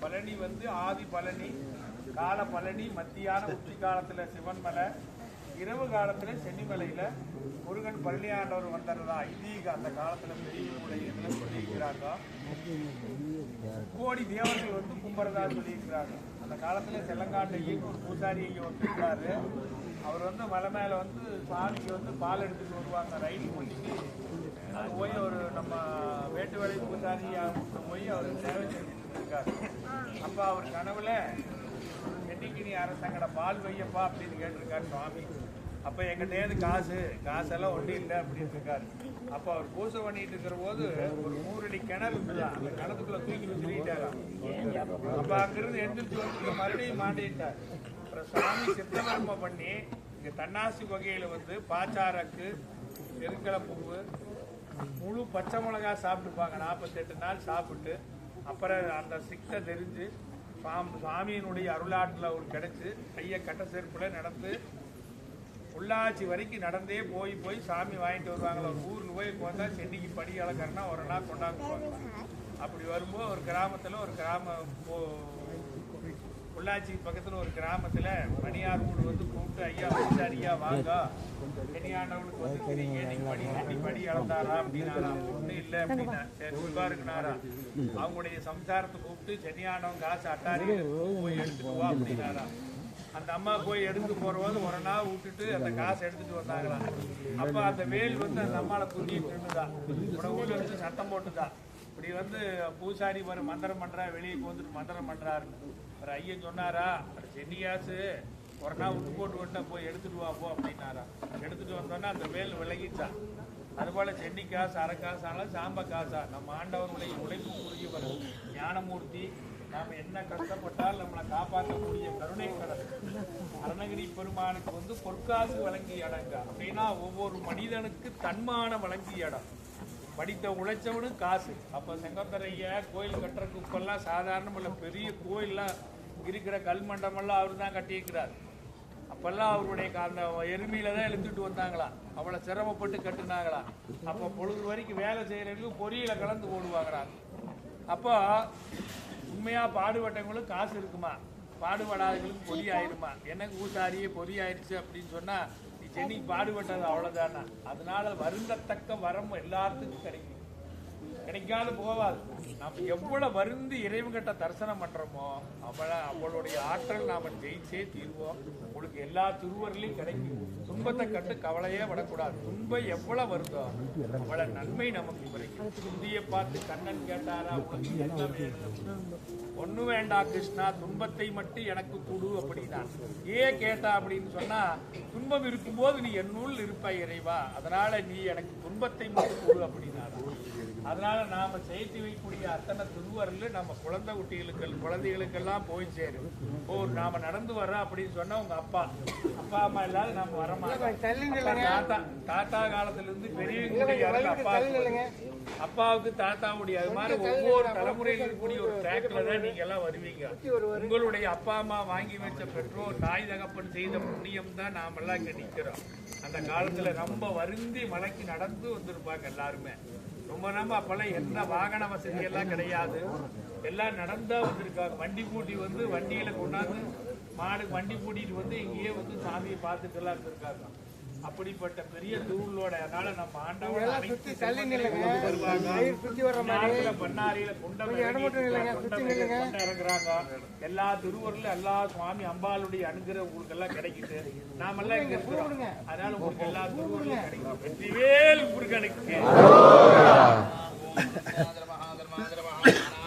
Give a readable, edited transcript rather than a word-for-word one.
பழனி வந்து ஆதி பழனி, கால பழனி, மத்தியான உச்சி காலத்துல சிவன்மலை, இரவு காலத்துல சென்னிமலையில முருகன் பழனி ஆண்டவர் வந்ததுதான் ஐதீக. அந்த காலத்துல பெரியவங்களுடைய இதில் சொல்லியிருக்கிறாங்க. கோடி தேவர்கள் வந்து கும்பரதா சொல்லியிருக்கிறாங்க. அந்த காலத்துல செல்லங்காட்டையும் ஒரு பூசாரி இங்க வந்துருக்காரு. அவர் வந்து மலை மேல வந்து சாமிக்கு வந்து பால் எடுத்துட்டு வருவாங்க ரயில் பண்ணிட்டு. போய் ஒரு நம்ம வேட்டு வேலை பூசாரி போய் அவர் சேவை செஞ்சுட்டு இருக்காரு. அப்ப அவர் கனவுல என்னைக்கு நீ அரசாங்கட பால் வையப்பா அப்படின்னு கேட்டிருக்காரு சுவாமி. அப்ப எங்கிட்டேது காசெல்லாம் ஒன்றும் இல்லை அப்படின்னு இருக்காரு. அப்ப அவர் பூசை பண்ணிட்டு இருக்கிற போது ஒரு 100 அடி கிணறு இருந்துதா, அந்த கிணத்துக்குள்ள தூக்கி வச்சுட்டாராம். அப்ப அங்கிருந்து எந்திரிச்சு வந்து மறுபடியும் மாட்டிட்டார். அப்புறம் சுவாமி சித்தவர்ம பண்ணி இங்க தன்னாசி வகையில வந்து பாச்சாரக்கு, எருக்கலை பூவு, முழு பச்சை மிளகா சாப்பிட்டுப்பாங்க. 48 நாள் சாப்பிட்டு அப்புறம் அந்த சிக்ஸை தெரிஞ்சு சுவாமியினுடைய அருளாட்டில் ஒரு கிடைச்சு கையை கட்ட செருப்புல நடந்து உள்ளாட்சி வரைக்கும் நடந்தே போய் சாமி வாங்கிட்டு வருவாங்களா. ஒரு ஊரில் போய் போந்தா சென்னைக்கு படி அளக்கறனா ஒரு நாள் கொண்டாந்துருவாங்க. அப்படி வரும்போது ஒரு கிராமத்தில் உள்ளாட்சி பக்கத்தில் ஒரு கிராமத்தில் மணியார் வீடு வந்து கூப்பிட்டு ஐயா பூசாரியா வாங்க, பெண்ணியாண்டவனுக்கு வந்து தெரியுங்க நீங்க படி அளந்தாரா அப்படின்னாரா. ஒன்றும் இல்லை அப்படின்னா சரி உட்காருக்குனாரா. அவங்களுடைய சம்சாரத்தை கூப்பிட்டு சென்னியாண்டவன் காசு அட்டாரி போய் எடுத்துட்டு வா அப்படின்னாரா. அந்த அம்மா போய் எடுத்து போறபோது ஒரு நாள் விட்டுட்டு அந்த காசை எடுத்துட்டு வந்தாங்களா. அப்ப அந்த வேல் வந்து அந்த அம்மாவை புரிஞ்சிட்டு இருந்துதான் உடவுல இருந்து சத்தம் போட்டுதான். இப்படி வந்து பூசாரி ஒரு மந்திரம் பண்றா, வெளியே வந்துட்டு மந்திரம் பண்றாரு. ஒரு ஐயன் சொன்னாரா, சென்னியாசு ஒரு நாள் விட்டு போட்டு விட்டா போய் எடுத்துட்டு வா போ அப்படின்னாரா. எடுத்துட்டு வந்தோன்னா அந்த வேல் விலகிச்சா. அதுபோல சென்னி காசு, அரை காசாலும் சாம்ப காசா நம்ம ஆண்டவனுடைய உழைப்பு புரிஞ்சவர் ஞானமூர்த்தி. நாம என்ன கஷ்டப்பட்டால் நம்மளை காப்பாற்றக்கூடிய கருணை கடல் அருணகிரி பெருமானுக்கு வந்து பொற்காசு வழங்கிய இடங்க. அப்படின்னா ஒவ்வொரு மனிதனுக்கு தன்மான வழங்கிய இடம். படித்த உழைச்சவனு காசு. அப்ப செங்கோத்தரைய கோயில் கட்டுறதுக்கு இப்பெல்லாம் சாதாரணம் இல்லை, பெரிய கோயில்லாம் இருக்கிற கல்மண்டமெல்லாம் அவர் தான் கட்டியிருக்கிறார். அப்பெல்லாம் அவருடைய அந்த எருமையில தான் எழுத்துட்டு வந்தாங்களா, அவளை சிரமப்பட்டு கட்டுனாங்களா. அப்போ பொழுது வரைக்கும் வேலை செய்யறவங்களுக்கு பொரியலை கலந்து போடுவாங்களா. அப்போ உண்மையா பாடுபட்டவங்களுக்கு காசு இருக்குமா, பாடுபடாதவங்களுக்கு பொறி ஆயிருமா. எனக்கு ஊசாரியே பொறி ஆயிடுச்சு அப்படின்னு சொன்னா நீ சென்னைக்கு பாடுபட்டது அவ்வளவுதானா. அதனால வருந்தத்தக்க வரம் எல்லாத்துக்கும் கிடைக்கும், கிடைக்காது போவாது. நம்ம எவ்வளவு வருந்து இறைவன்கிட்ட தரிசனம் பண்றோமோ அவளுடைய ஆற்றல் நாம ஜெயிச்சே தீர்வோம். உங்களுக்கு எல்லா திருவருளையும் கிடைக்கும். துன்பத்தை கட்டு கவலையே விடக்கூடாது. துன்பம் எவ்வளவு வருதோ அவளை நன்மை நமக்கு கிடைக்கும். துந்தியை பார்த்து கண்ணன் கேட்டாரா, உனக்கு என்ன வேணும்? ஒண்ணு வேண்டா கிருஷ்ணா, துன்பத்தை மட்டும் எனக்கு கொடு அப்படின்னா. ஏன் கேட்டா அப்படின்னு சொன்னா, துன்பம் இருக்கும்போது நீ என்னுள் இருப்பாய் இறைவா, அதனால நீ எனக்கு துன்பத்தை மட்டும் கொடு அப்படின்னா. அதனால நாம சேர்த்து வைக்கக்கூடிய அத்தனை திருவருள் நம்ம குழந்தைகளுக்கெல்லாம் போய் சேரும். நாம நடந்து வர்றோம் அப்படின்னு சொன்னா உங்க அப்பா அம்மா இல்லாத நம்ம வரமாட்டோம். தாத்தா காலத்துல இருந்து பெரியவங்களுடைய அப்பாவுக்கு தாத்தாவுடைய அது மாதிரி ஒவ்வொரு தலைமுறையில் இருக்கக்கூடிய ஒரு ட்ராக்ல தான் நீங்க எல்லாம் வருவீங்க. உங்களுடைய அப்பா அம்மா வாங்கி வச்ச பெற்றோர் தாய் தகப்பன் செய்த புண்ணியம் தான் நாம எல்லாம் இங்க நிக்கிறோம். அந்த காலத்துல ரொம்ப வருந்தி மலைக்கு நடந்து வந்திருப்பாங்க எல்லாருமே. ரொம்ப நம்ம அப்பெல்லாம் என்ன வாகன வசதி எல்லாம் கிடையாது, எல்லாம் நடந்தா வந்திருக்காங்க. வண்டி பூட்டி வந்து வண்டியில கொண்டாந்து மாடுக்கு வண்டி பூட்டிட்டு வந்து இங்கேயே வந்து சாமியை பார்த்துட்டு எல்லாம் இருந்திருக்காங்க. அப்படிப்பட்ட பெரிய தூளோட அதனால நம்ம ஆண்டவன் பண்ணாரியில இறங்குறாங்க. எல்லா திருவருளும் எல்லா சுவாமி அம்பாளுடைய அனுகிரகம் உங்களுக்கு எல்லாம் கிடைக்குது. நாம எல்லாம் இங்க இருக்கிறோம். அதனால உங்களுக்கு எல்லா திருவருளும் கிடைக்கும். வெற்றிவேல் முருகனுக்கு.